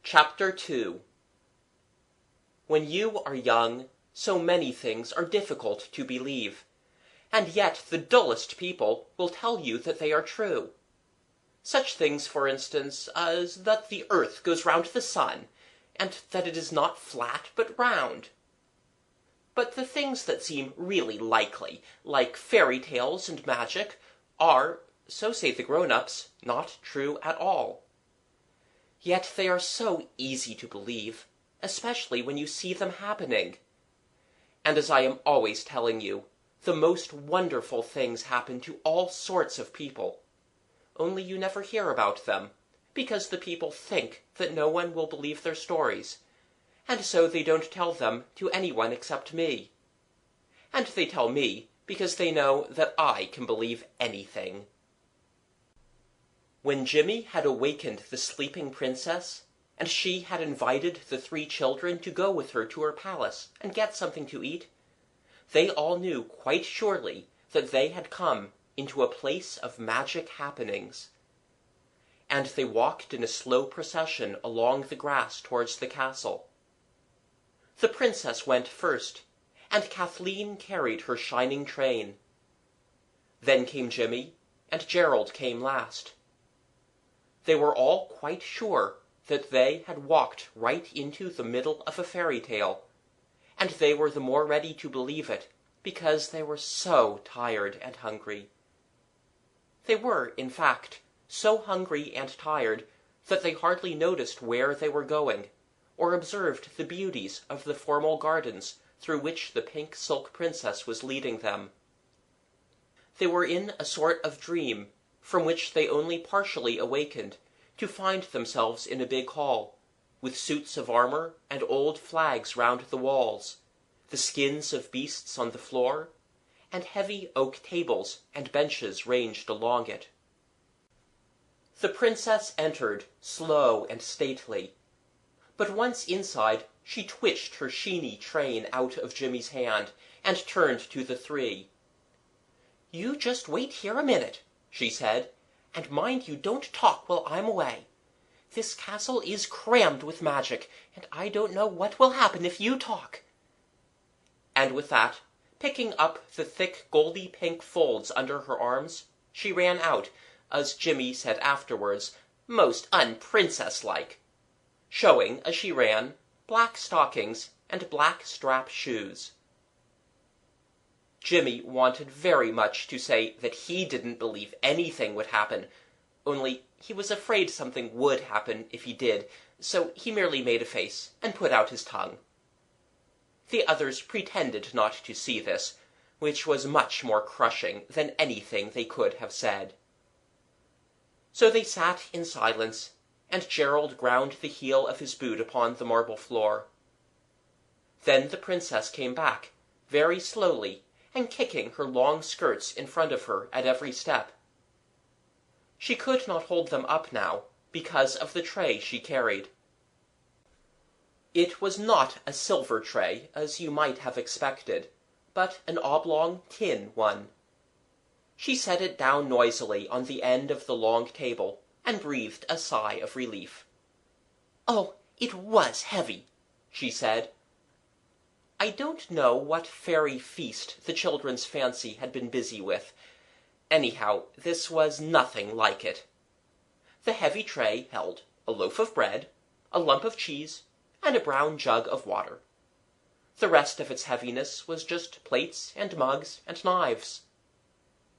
Chapter 2. When you are young, so many things are difficult to believe, and yet the dullest people will tell you that they are true. Such things, for instance, as that the earth goes round the sun, and that it is not flat but round. But the things that seem really likely, like fairy tales and magic, are, so say the grown-ups, not true at all. Yet they are so easy to believe, especially when you see them happening. And as I am always telling you, the most wonderful things happen to all sorts of people. Only you never hear about them, because the people think that no one will believe their stories, and so they don't tell them to anyone except me. And they tell me because they know that I can believe anything. When Jimmy had awakened the sleeping princess, and she had invited the 3 children to go with her to her palace and get something to eat, they all knew quite surely that they had come into a place of magic happenings. And they walked in a slow procession along the grass towards the castle. The princess went first, and Kathleen carried her shining train. Then came Jimmy, and Gerald came last. They were all quite sure that they had walked right into the middle of a fairy tale, and they were the more ready to believe it because they were so tired and hungry. They were, in fact, so hungry and tired that they hardly noticed where they were going, or observed the beauties of the formal gardens through which the pink silk princess was leading them. They were in a sort of dream, from which they only partially awakened, to find themselves in a big hall, with suits of armor and old flags round the walls, the skins of beasts on the floor, and heavy oak tables and benches ranged along it. The princess entered, slow and stately, but once inside she twitched her sheeny train out of Jimmy's hand, and turned to the 3. "You just wait here a minute," she said, "and mind you don't talk while I'm away. This castle is crammed with magic, and I don't know what will happen if you talk." And with that, picking up the thick goldy pink folds under her arms, she ran out, as Jimmy said afterwards, most un-princess-like, showing, as she ran, black stockings and black strap shoes. Jimmy wanted very much to say that he didn't believe anything would happen, only he was afraid something would happen if he did, so he merely made a face and put out his tongue. The others pretended not to see this, which was much more crushing than anything they could have said. So they sat in silence, and Gerald ground the heel of his boot upon the marble floor. Then the princess came back, very slowly, and kicking her long skirts in front of her at every step. She could not hold them up now, because of the tray she carried. It was not a silver tray, as you might have expected, but an oblong tin one. She set it down noisily on the end of the long table, and breathed a sigh of relief. "Oh, it was heavy," she said. I don't know what fairy feast the children's fancy had been busy with. Anyhow, this was nothing like it. The heavy tray held a loaf of bread, a lump of cheese, and a brown jug of water. The rest of its heaviness was just plates and mugs and knives.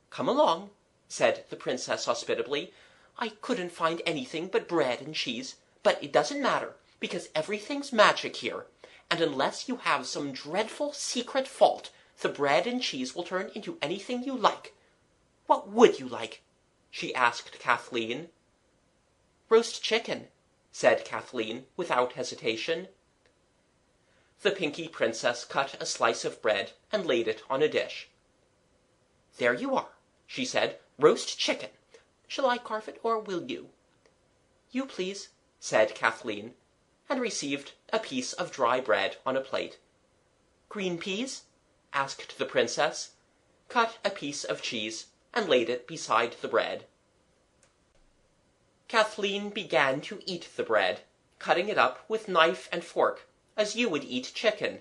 "Come along," said the princess hospitably. "I couldn't find anything but bread and cheese, but it doesn't matter, because everything's magic here, and unless you have some dreadful secret fault, the bread and cheese will turn into anything you like. What would you like?" she asked Kathleen. "Roast chicken," said Kathleen, without hesitation. The Pinky Princess cut a slice of bread and laid it on a dish. "There you are," she said, "roast chicken. Shall I carve it, or will you?" "You please," said Kathleen, and received a piece of dry bread on a plate. "Green peas?" asked the princess, cut a piece of cheese, and laid it beside the bread. Kathleen began to eat the bread, cutting it up with knife and fork, as you would eat chicken.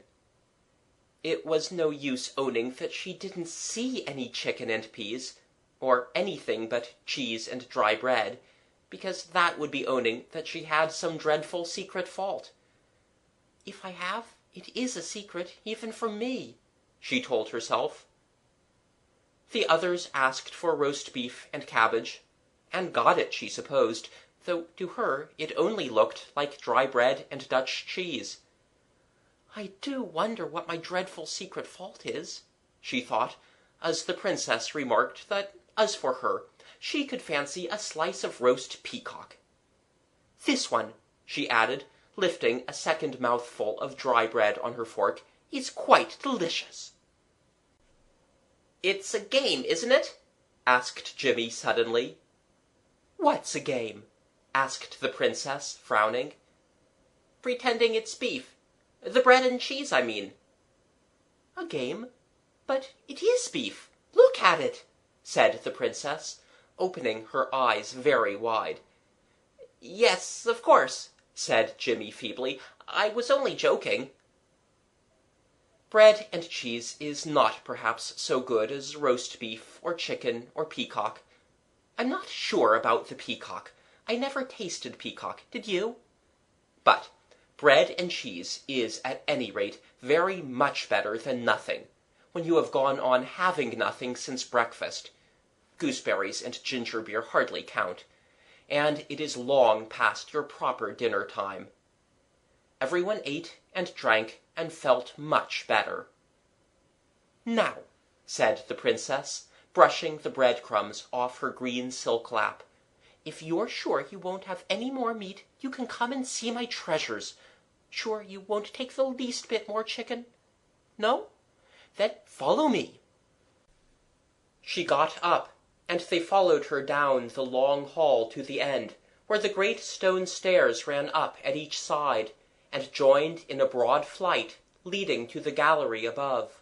It was no use owning that she didn't see any chicken and peas, or anything but cheese and dry bread, because that would be owning that she had some dreadful secret fault. "If I have, it is a secret even from me," she told herself. The others asked for roast beef and cabbage, and got it, she supposed, though to her it only looked like dry bread and Dutch cheese. "I do wonder what my dreadful secret fault is," she thought, as the Princess remarked that, as for her, she could fancy a slice of roast peacock. "This one," she added, lifting a second mouthful of dry bread on her fork, "is quite delicious." "It's a game, isn't it?" asked Jimmy suddenly. "What's a game?" asked the Princess, frowning. "Pretending it's beef. The bread and cheese, I mean." "A game? But it is beef. Look at it," said the Princess, opening her eyes very wide. "Yes, of course," said Jimmy feebly. "I was only joking." Bread and cheese is not perhaps so good as roast beef or chicken or peacock. I'm not sure about the peacock. I never tasted peacock, did you? But bread and cheese is at any rate very much better than nothing, when you have gone on having nothing since breakfast. Gooseberries and ginger beer hardly count, and it is long past your proper dinner time. Everyone ate and drank and felt much better. "Now," said the Princess, brushing the breadcrumbs off her green silk lap, "if you're sure you won't have any more meat, you can come and see my treasures. Sure you won't take the least bit more chicken? No? Then follow me." She got up, and they followed her down the long hall to the end, where the great stone stairs ran up at each side, and joined in a broad flight leading to the gallery above.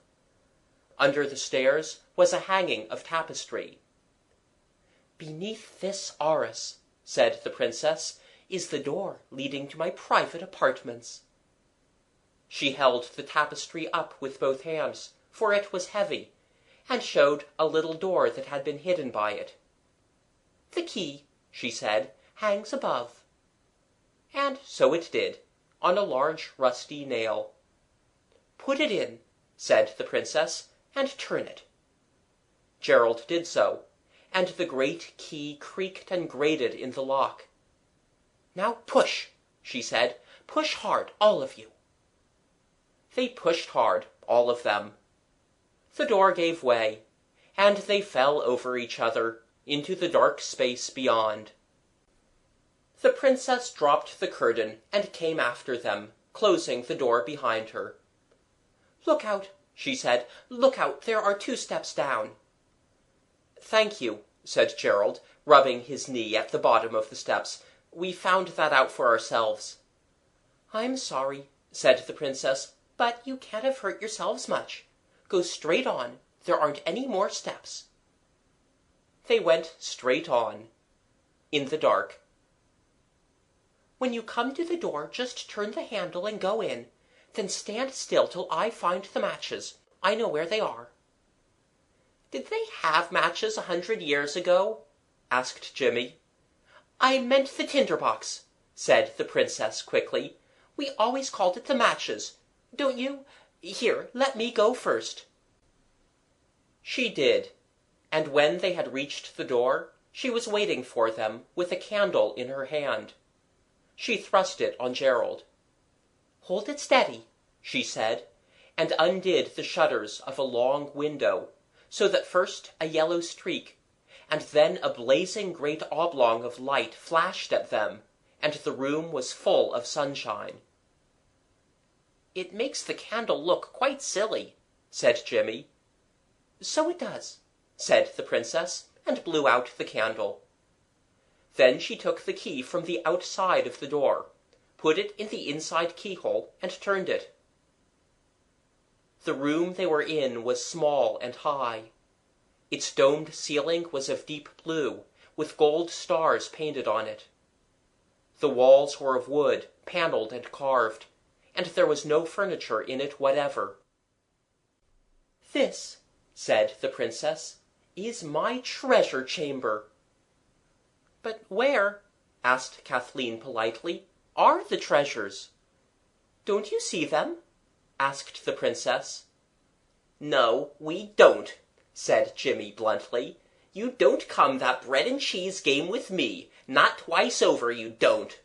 Under the stairs was a hanging of tapestry. "Beneath this arras," said the Princess, "is the door leading to my private apartments." She held the tapestry up with both hands, for it was heavy, and showed a little door that had been hidden by it. "The key," she said, "hangs above." And so it did, on a large rusty nail. "Put it in," said the Princess, "and turn it." Gerald did so, and the great key creaked and grated in the lock. "Now push," she said. "Push hard, all of you." They pushed hard, all of them. The door gave way, and they fell over each other into the dark space beyond. The Princess dropped the curtain and came after them, closing the door behind her. "Look out," she said. "Look out, there are 2 steps down." "Thank you," said Gerald, rubbing his knee at the bottom of the steps. "We found that out for ourselves." "I'm sorry," said the Princess, "but you can't have hurt yourselves much. Go straight on. There aren't any more steps." They went straight on, in the dark. "When you come to the door, just turn the handle and go in. Then stand still till I find the matches. I know where they are." "Did they have matches 100 years ago?" asked Jimmy. "I meant the tinder box," said the Princess quickly. "We always called it the matches. Don't you? Here, let me go first." She did, and when they had reached the door, she was waiting for them with a candle in her hand. She thrust it on Gerald. "Hold it steady," she said, and undid the shutters of a long window, so that first a yellow streak, and then a blazing great oblong of light flashed at them, and the room was full of sunshine. "It makes the candle look quite silly," said Jimmy. "So it does," said the Princess, and blew out the candle. Then she took the key from the outside of the door, put it in the inside keyhole, and turned it. The room they were in was small and high. Its domed ceiling was of deep blue, with gold stars painted on it. The walls were of wood, panelled and carved, and there was no furniture in it whatever. "This," said the Princess, "is my treasure chamber." "But where," asked Kathleen politely, "are the treasures?" "Don't you see them?" asked the Princess. "No, we don't," said Jimmy bluntly. "You don't come that bread and cheese game with me. Not twice over, you don't."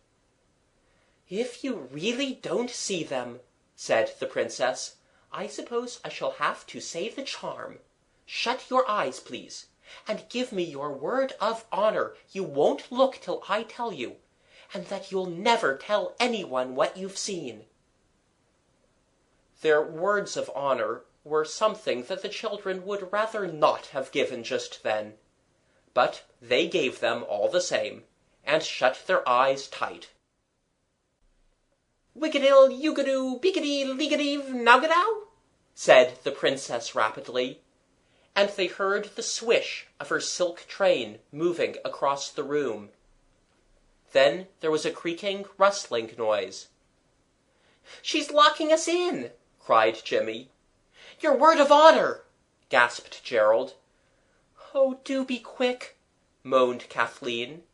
"If you really don't see them," said the Princess, "I suppose I shall have to say the charm. Shut your eyes, please, and give me your word of honor you won't look till I tell you, and that you'll never tell anyone what you've seen." Their words of honor were something that the children would rather not have given just then. But they gave them all the same, and shut their eyes tight. "Wickadil, ugadoo, beakadee, leagadeeve, nowgadow," said the Princess rapidly, and they heard the swish of her silk train moving across the room. Then there was a creaking, rustling noise. "She's locking us in!" cried Jimmy. "Your word of honor!" gasped Gerald. "Oh, do be quick!" moaned Kathleen.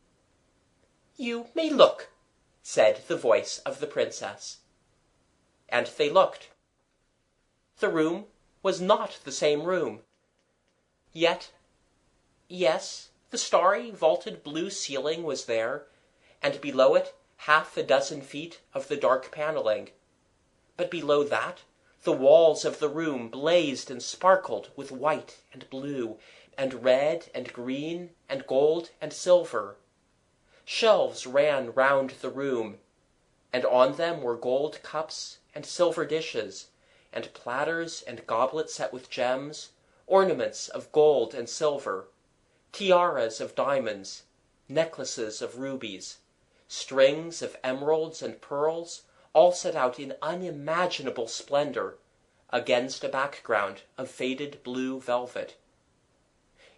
"You may look," said the voice of the Princess. And they looked. The room was not the same room. Yet, yes, the starry, vaulted blue ceiling was there, and below it 6 feet of the dark panelling. But below that, the walls of the room blazed and sparkled with white and blue, and red and green, and gold and silver. Shelves ran round the room, and on them were gold cups and silver dishes, and platters and goblets set with gems, ornaments of gold and silver, tiaras of diamonds, necklaces of rubies, strings of emeralds and pearls, all set out in unimaginable splendor, against a background of faded blue velvet.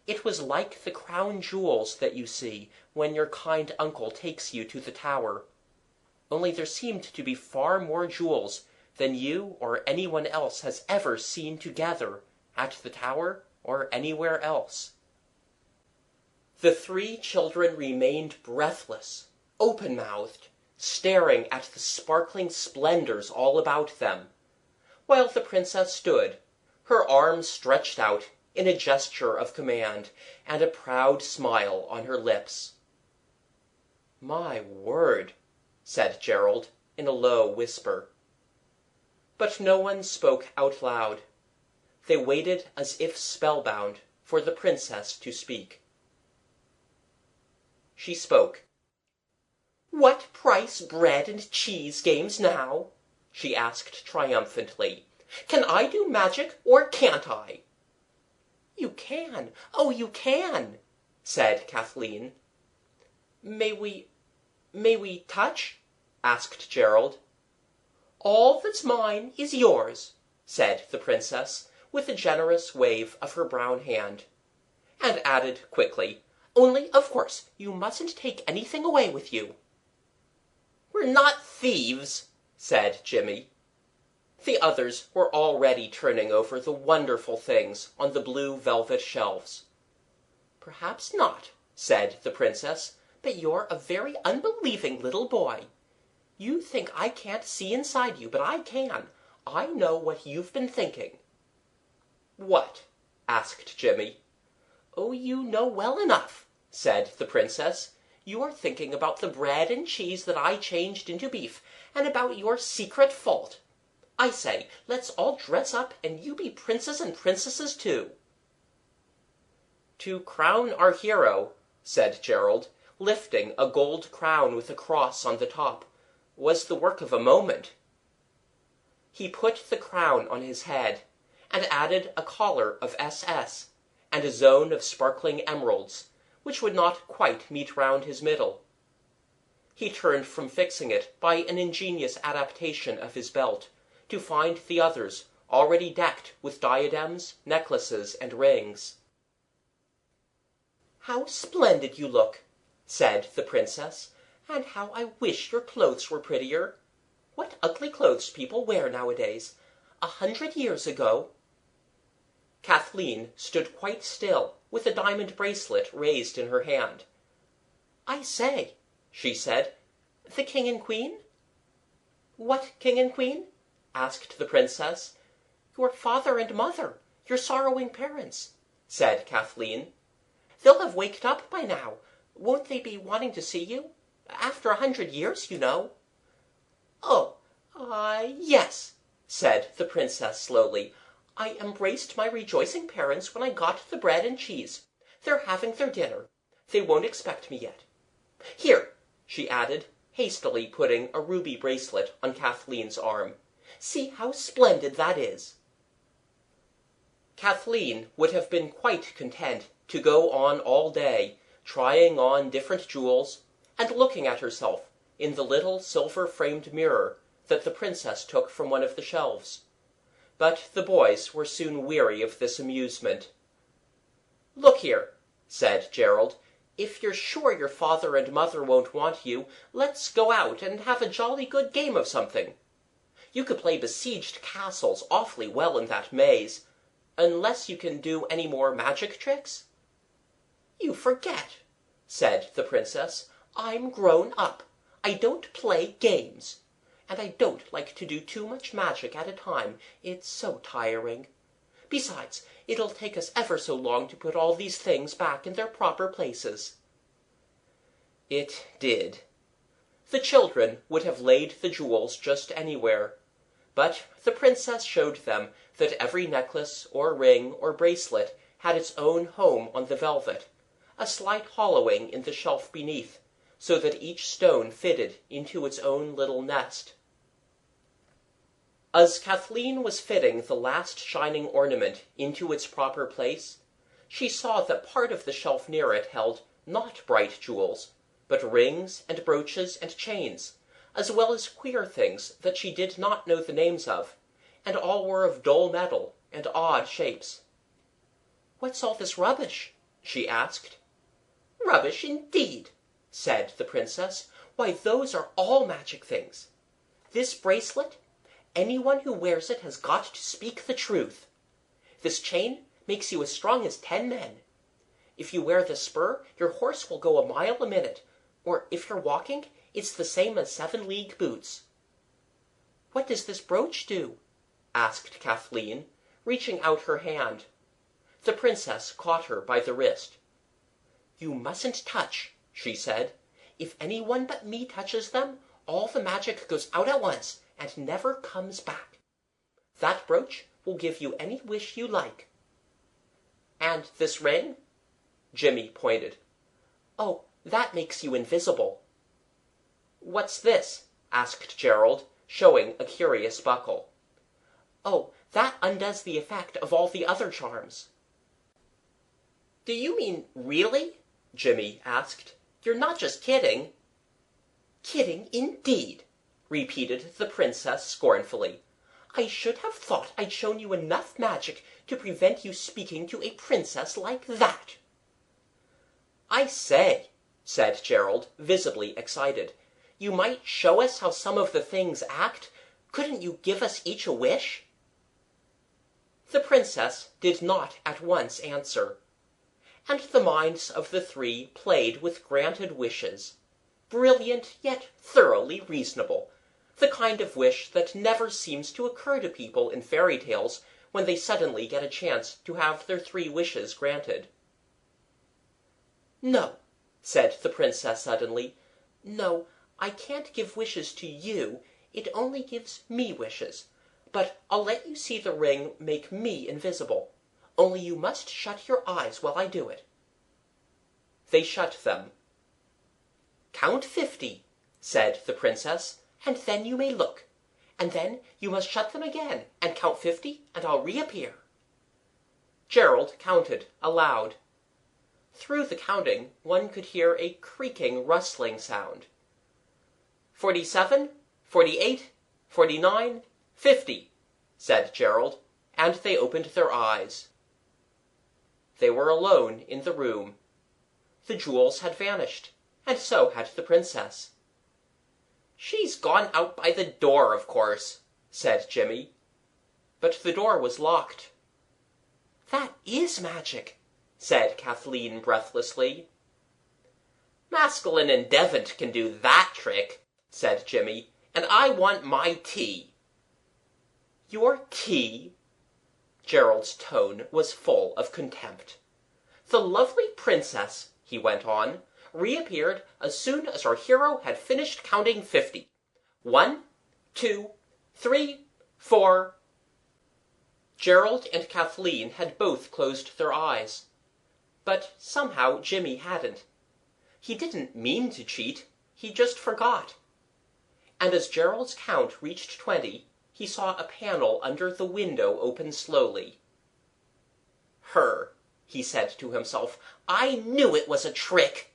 It was like the crown jewels that you see when your kind uncle takes you to the tower, only there seemed to be far more jewels than you or anyone else has ever seen together at the tower or anywhere else. The 3 children remained breathless, open-mouthed, staring at the sparkling splendors all about them, while the Princess stood, her arms stretched out in a gesture of command, and a proud smile on her lips. "My word," said Gerald, in a low whisper. But no one spoke out loud. They waited as if spellbound for the Princess to speak. She spoke. "What price bread and cheese games now?" she asked triumphantly. "Can I do magic, or can't I?" "You can, oh, you can," said Kathleen. May we touch?" asked Gerald. "All that's mine is yours," said the Princess, with a generous wave of her brown hand, and added quickly, "only, of course, you mustn't take anything away with you." "We're not thieves," said Jimmy. The others were already turning over the wonderful things on the blue velvet shelves. "Perhaps not," said the Princess, "but you're a very unbelieving little boy. You think I can't see inside you, but I can. I know what you've been thinking." "What?" asked Jimmy. "Oh, you know well enough," said the Princess. "You're thinking about the bread and cheese that I changed into beef, and about your secret fault. I say, let's all dress up, and you be princes and princesses too." "To crown our hero," said Gerald, lifting a gold crown with a cross on the top, "was the work of a moment." He put the crown on his head, and added a collar of SS, and a zone of sparkling emeralds, which would not quite meet round his middle. He turned from fixing it by an ingenious adaptation of his belt, to find the others already decked with diadems, necklaces, and rings. "How splendid you look," said the Princess, And how I wish your clothes were prettier. What ugly clothes people wear nowadays. 100 years ago—" Kathleen stood quite still, with the diamond bracelet raised in her hand. "I say," she said, "the King and Queen?" "What King and Queen?" asked the Princess. "Your father and mother, your sorrowing parents," said Kathleen. "They'll have waked up by now. Won't they be wanting to see you? After 100 years, you know." "Oh, yes," said the Princess slowly. "I embraced my rejoicing parents when I got the bread and cheese. They're having their dinner. They won't expect me yet. Here," she added, hastily putting a ruby bracelet on Kathleen's arm. "See how splendid that is." Kathleen would have been quite content to go on all day, trying on different jewels, and looking at herself in the little silver-framed mirror that the Princess took from one of the shelves. But the boys were soon weary of this amusement. "Look here," said Gerald, "if you're sure your father and mother won't want you, let's go out and have a jolly good game of something. You could play besieged castles awfully well in that maze, unless you can do any more magic tricks." "You forget," said the Princess. "I'm grown up. I don't play games. And I don't like to do too much magic at a time. It's so tiring. Besides, it'll take us ever so long to put all these things back in their proper places." It did. The children would have laid the jewels just anywhere, but the Princess showed them that every necklace or ring or bracelet had its own home on the velvet, a slight hollowing in the shelf beneath, so that each stone fitted into its own little nest. As Kathleen was fitting the last shining ornament into its proper place, she saw that part of the shelf near it held not bright jewels, but rings and brooches and chains, as well as queer things that she did not know the names of, and all were of dull metal and odd shapes. "What's all this rubbish?" she asked. "Rubbish indeed," said the Princess. "Why, those are all magic things. This bracelet, anyone who wears it has got to speak the truth. This chain makes you as strong as 10 men. If you wear this spur, your horse will go a mile a minute, or if you're walking, it's the same as 7-league boots." "What does this brooch do?" asked Kathleen, reaching out her hand. The Princess caught her by the wrist. "You mustn't touch," she said. "If anyone but me touches them, all the magic goes out at once, and never comes back. That brooch will give you any wish you like." "And this ring?" Jimmy pointed. "Oh, that makes you invisible." "What's this?" asked Gerald, showing a curious buckle. "Oh, that undoes the effect of all the other charms." "Do you mean really?" Jimmy asked. "You're not just kidding?" "Kidding, indeed!" repeated the Princess scornfully. "I should have thought I'd shown you enough magic to prevent you speaking to a princess like that." "I say," said Gerald, visibly excited, "you might show us how some of the things act. Couldn't you give us each a wish?" The Princess did not at once answer, and the minds of the three played with granted wishes, brilliant yet thoroughly reasonable, the kind of wish that never seems to occur to people in fairy tales when they suddenly get a chance to have their 3 wishes granted. "No," said the Princess suddenly. "No, I can't give wishes to you. It only gives me wishes. But I'll let you see the ring make me invisible. Only you must shut your eyes while I do it." They shut them. "Count 50, said the Princess, "and then you may look. And then you must shut them again, and count 50, and I'll reappear." Gerald counted aloud. Through the counting one could hear a creaking, rustling sound. 47, 48, 49, 50, said Gerald, and they opened their eyes. They were alone in the room. The jewels had vanished, and so had the Princess. "She's gone out by the door, of course," said Jimmy. But the door was locked. "That is magic," said Kathleen breathlessly. "Maskelyne and Devant can do that trick," said Jimmy, "and I want my tea." "Your tea?" Gerald's tone was full of contempt. "The lovely princess," he went on, "reappeared as soon as our hero had finished counting 50. 1, 2, 3, 4. Gerald and Kathleen had both closed their eyes. But somehow Jimmy hadn't. He didn't mean to cheat, he just forgot. And as Gerald's count reached 20, he saw a panel under the window open slowly. "Her," he said to himself, "I knew it was a trick!"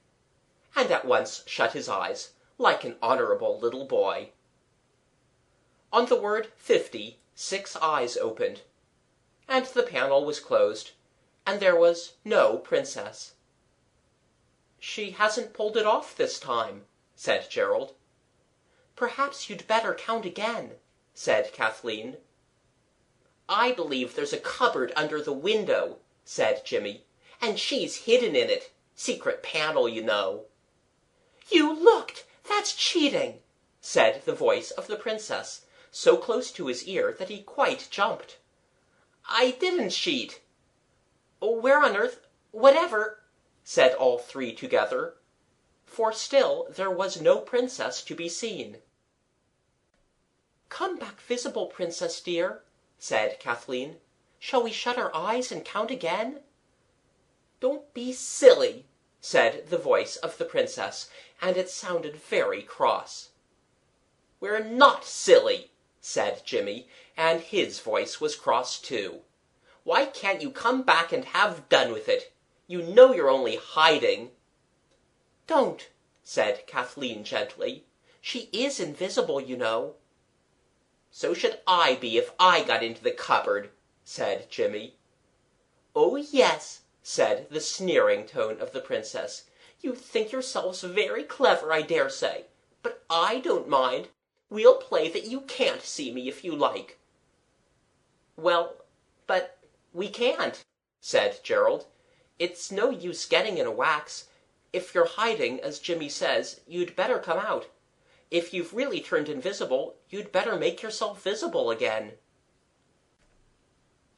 and at once shut his eyes, like an honorable little boy. On the word 50, 6 eyes opened, and the panel was closed, and there was no princess. "She hasn't pulled it off this time," said Gerald. "Perhaps you'd better count again," said Kathleen. "I believe there's a cupboard under the window," said Jimmy, "and she's hidden in it. Secret panel, you know." "You looked! That's cheating," said the voice of the princess, so close to his ear that he quite jumped. "I didn't cheat." "Where on earth, whatever," said all three together, for still there was no princess to be seen. "Come back visible, princess dear," said Kathleen. "Shall we shut our eyes and count again?" "Don't be silly," said the voice of the princess, and it sounded very cross. "We're not silly," said Jimmy, and his voice was cross too. "Why can't you come back and have done with it? You know you're only hiding." "Don't," said Kathleen gently. "She is invisible, you know." "So should I be if I got into the cupboard," said Jimmy. "Oh, yes," said the sneering tone of the princess. "You think yourselves very clever, I dare say. But I don't mind. We'll play that you can't see me if you like." "Well, but we can't," said Gerald. "It's no use getting in a wax. If you're hiding, as Jimmy says, you'd better come out. If you've really turned invisible, you'd better make yourself visible again."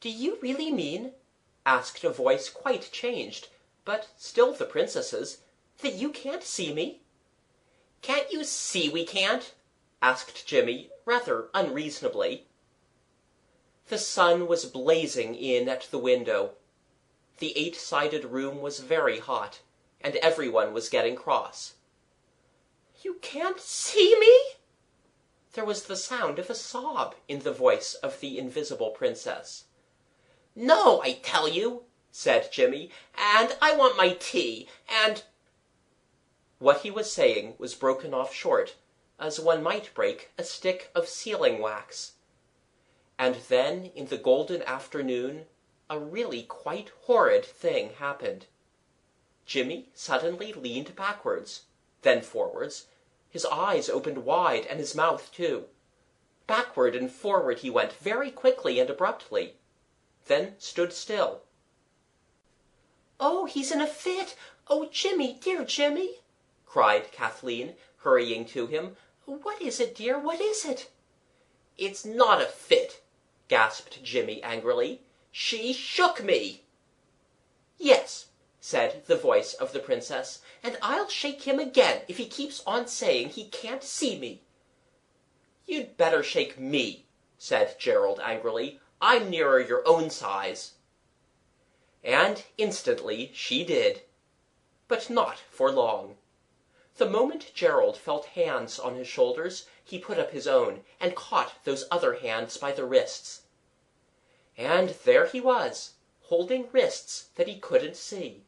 "Do you really mean," asked a voice quite changed, but still the princess's, "that you can't see me?" "Can't you see we can't?" asked Jimmy, rather unreasonably. The sun was blazing in at the window. The 8-sided room was very hot, and everyone was getting cross. "You can't see me?" There was the sound of a sob in the voice of the invisible princess. "No, I tell you," said Jimmy, "and I want my tea, and—" What he was saying was broken off short, as one might break a stick of sealing wax. And then, in the golden afternoon, a really quite horrid thing happened. Jimmy suddenly leaned backwards, then forwards. His eyes opened wide, and his mouth too. Backward and forward he went very quickly and abruptly, then stood still. "Oh, he's in a fit! Oh, Jimmy, dear Jimmy!" cried Kathleen, hurrying to him. "What is it, dear? What is it?" "It's not a fit," gasped Jimmy angrily. "She shook me." "Yes," said the voice of the princess, "and I'll shake him again if he keeps on saying he can't see me." "You'd better shake me," said Gerald angrily. "I'm nearer your own size." And instantly she did. But not for long. The moment Gerald felt hands on his shoulders, he put up his own, and caught those other hands by the wrists. And there he was, holding wrists that he couldn't see.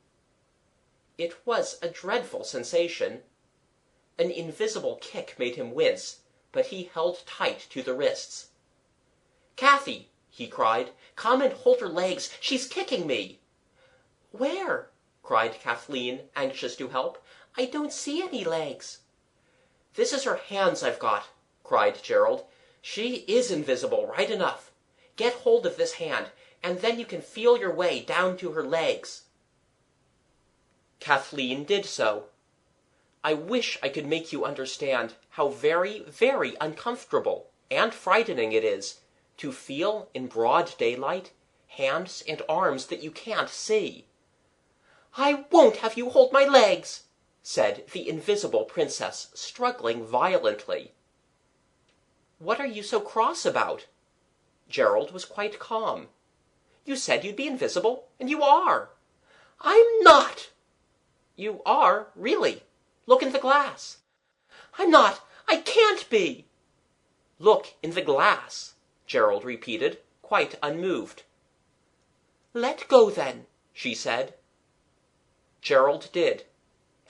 It was a dreadful sensation. An invisible kick made him wince, but he held tight to the wrists. "Kathy," he cried, "come and hold her legs. She's kicking me." "Where?" cried Kathleen, anxious to help. "I don't see any legs." "This is her hands I've got," cried Gerald. "She is invisible, right enough. Get hold of this hand, and then you can feel your way down to her legs." Kathleen did so. I wish I could make you understand how very, very uncomfortable and frightening it is to feel in broad daylight hands and arms that you can't see. "I won't have you hold my legs," said the invisible princess, struggling violently. "What are you so cross about?" Gerald was quite calm. "You said you'd be invisible, and you are." "I'm not." "You are, really. Look in the glass." "I'm not. I can't be." "Look in the glass," Gerald repeated, quite unmoved. "Let go, then," she said. Gerald did,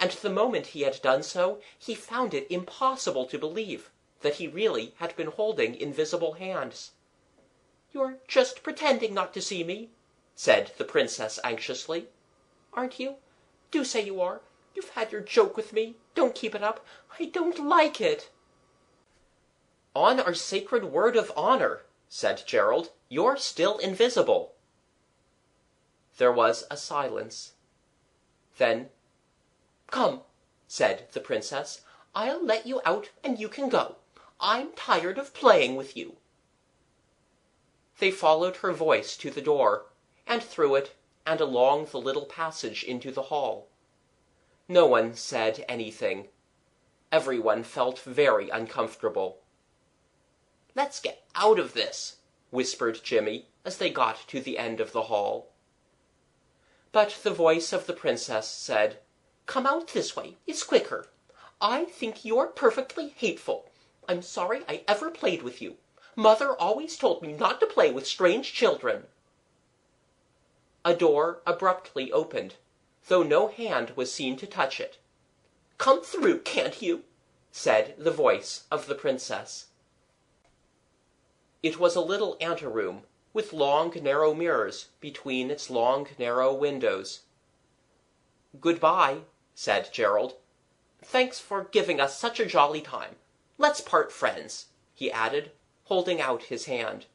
and the moment he had done so, he found it impossible to believe that he really had been holding invisible hands. "You're just pretending not to see me," said the princess anxiously. "Aren't you? Do say you are. You've had your joke with me. Don't keep it up. I don't like it." "On our sacred word of honor," said Gerald, "you're still invisible." There was a silence. Then, "Come," said the princess. "I'll let you out and you can go. I'm tired of playing with you." They followed her voice to the door, and through it, and along the little passage into the hall. No one said anything. Everyone felt very uncomfortable. "Let's get out of this," whispered Jimmy, as they got to the end of the hall. But the voice of the princess said, "Come out this way. It's quicker. I think you're perfectly hateful. I'm sorry I ever played with you. Mother always told me not to play with strange children." A door abruptly opened, though no hand was seen to touch it. "Come through, can't you?" said the voice of the princess. It was a little anteroom, with long, narrow mirrors between its long, narrow windows. "Goodbye," said Gerald. "Thanks for giving us such a jolly time. Let's part friends," he added, holding out his hand.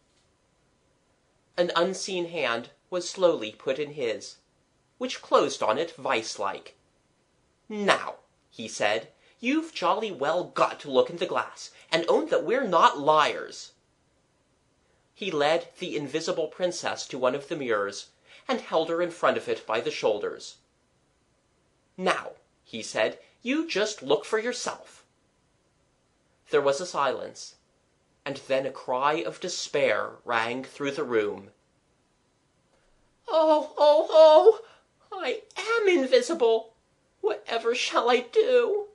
An unseen hand was slowly put in his, which closed on it vice-like. "Now," he said, "you've jolly well got to look in the glass, and own that we're not liars." He led the invisible princess to one of the mirrors, and held her in front of it by the shoulders. "Now," he said, "you just look for yourself." There was a silence, and then a cry of despair rang through the room. "Oh, oh, oh! I am invisible! Whatever shall I do?"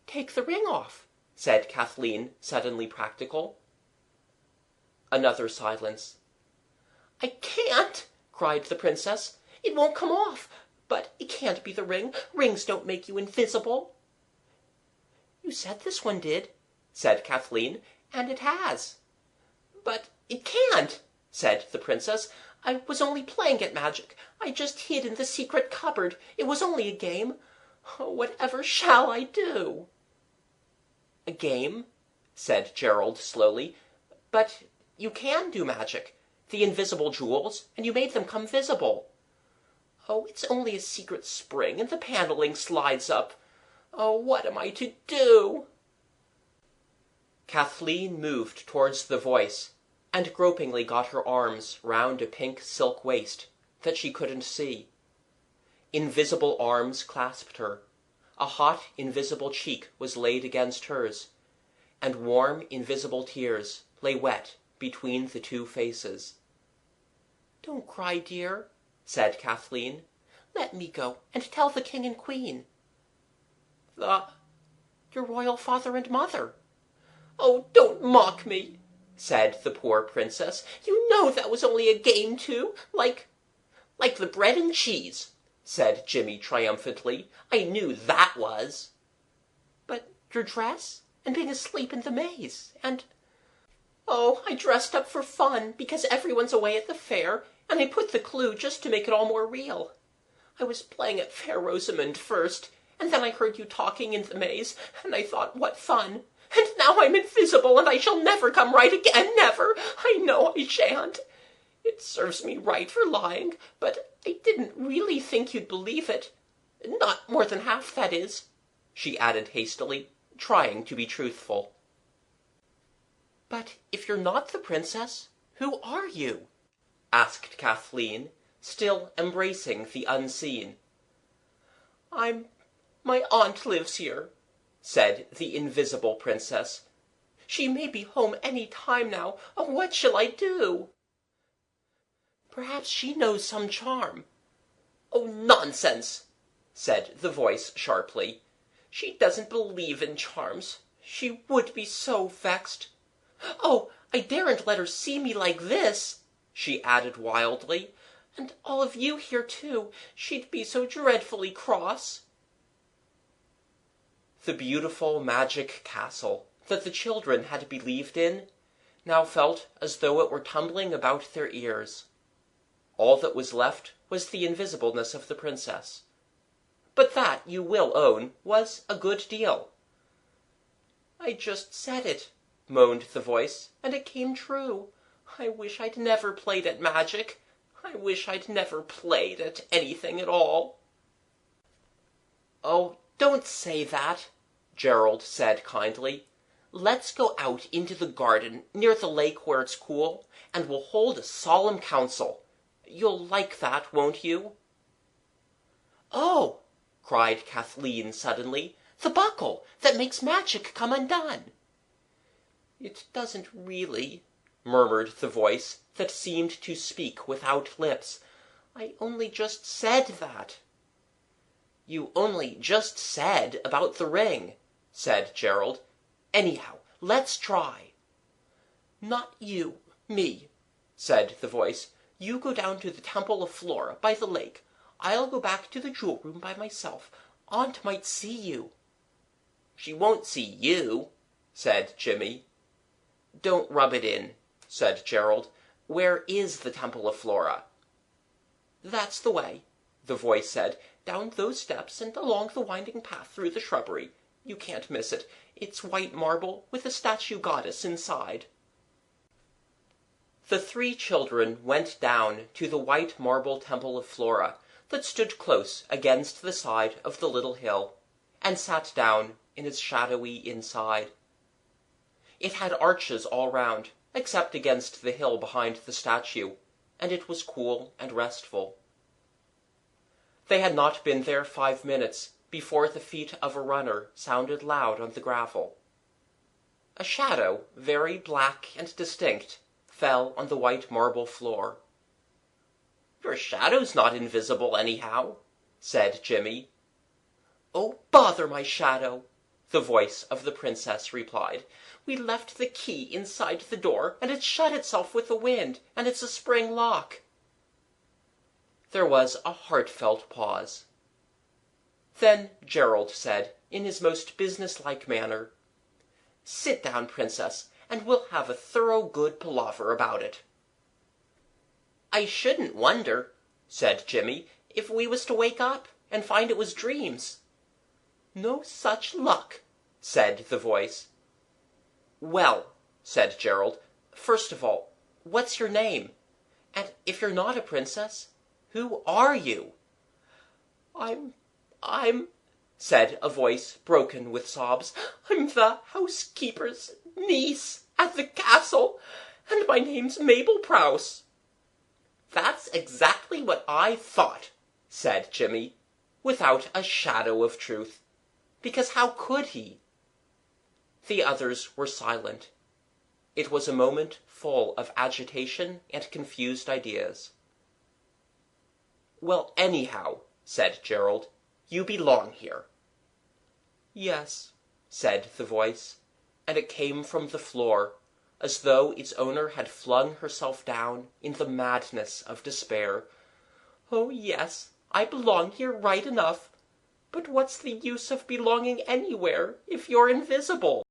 "Take the ring off," said Kathleen, suddenly practical. Another silence. "I can't!" cried the princess. "It won't come off. But it can't be the ring. Rings don't make you invisible." "You said this one did," said Kathleen, "and it has." "But it can't," said the princess. "I was only playing at magic. I just hid in the secret cupboard. It was only a game. Oh, whatever shall I do?" "A game?" said Gerald slowly. "But you can do magic. The invisible jewels, and you made them come visible." "Oh, it's only a secret spring, and the paneling slides up. Oh, what am I to do?" Kathleen moved towards the voice, and gropingly got her arms round a pink silk waist that she couldn't see. Invisible arms clasped her. A hot, invisible cheek was laid against hers, and warm, invisible tears lay wet between the two faces. "Don't cry, dear," said Kathleen. "Let me go and tell the king and queen." Your royal father and mother." "Oh, don't mock me," said the poor princess. "You know that was only a game, too, like the bread and cheese," said Jimmy triumphantly. "I knew that was." "But your dress, and being asleep in the maze, and—" "Oh, I dressed up for fun, because everyone's away at the fair, and I put the clue just to make it all more real. I was playing at Fair Rosamond first, and then I heard you talking in the maze, and I thought, what fun! And now I'm invisible, and I shall never come right again, never! I know I shan't! It serves me right for lying, but I didn't really think you'd believe it. Not more than half, that is," she added hastily, trying to be truthful. "But if you're not the princess, who are you?" asked Kathleen, still embracing the unseen. My aunt lives here," said the invisible princess. "She may be home any time now. Oh, what shall I do?" "Perhaps she knows some charm." "Oh, nonsense!" said the voice sharply. "She doesn't believe in charms. She would be so vexed. Oh, I daren't let her see me like this," she added wildly. "And all of you here too. She'd be so dreadfully cross." The beautiful magic castle that the children had believed in now felt as though it were tumbling about their ears. All that was left was the invisibleness of the princess. But that, you will own, was a good deal. "I just said it," moaned the voice, "and it came true. I wish I'd never played at magic. I wish I'd never played at anything at all." "Oh, don't say that," Gerald said kindly. "Let's go out into the garden near the lake where it's cool, and we'll hold a solemn council. You'll like that, won't you?" "Oh!" cried Kathleen suddenly. "The buckle that makes magic come undone." "It doesn't really," murmured the voice that seemed to speak without lips. "I only just said that." "You only just said about the ring," said Gerald. "Anyhow, let's try." "Not you, me," said the voice. "You go down to the Temple of Flora by the lake. I'll go back to the jewel room by myself. Aunt might see you." "She won't see you," said Jimmy. "Don't rub it in," said Gerald. "Where is the Temple of Flora?" "That's the way," the voice said. "Down those steps and along the winding path through the shrubbery. You can't miss it. It's white marble with a statue goddess inside." The three children went down to the white marble Temple of Flora that stood close against the side of the little hill, and sat down in its shadowy inside. It had arches all round, except against the hill behind the statue, and it was cool and restful. They had not been there 5 minutes before the feet of a runner sounded loud on the gravel. A shadow, very black and distinct, fell on the white marble floor. "Your shadow's not invisible, anyhow," said Jimmy. "Oh, bother my shadow," the voice of the princess replied. "We left the key inside the door, and it shut itself with the wind, and it's a spring lock." There was a heartfelt pause. Then Gerald said, in his most businesslike manner, "Sit down, Princess, and we'll have a thorough good palaver about it." "I shouldn't wonder," said Jimmy, "if we was to wake up and find it was dreams." "No such luck," said the voice. "Well," said Gerald, "first of all, what's your name? And if you're not a princess, who are you?" I'm, said a voice broken with sobs. "I'm the housekeeper's niece at the castle, and my name's Mabel Prouse." "That's exactly what I thought," said Jimmy, without a shadow of truth, because how could he? The others were silent. It was a moment full of agitation and confused ideas. "Well, anyhow," said Gerald, "you belong here." "Yes," said the voice, and it came from the floor, as though its owner had flung herself down in the madness of despair. "Oh, yes, I belong here right enough. But what's the use of belonging anywhere if you're invisible?"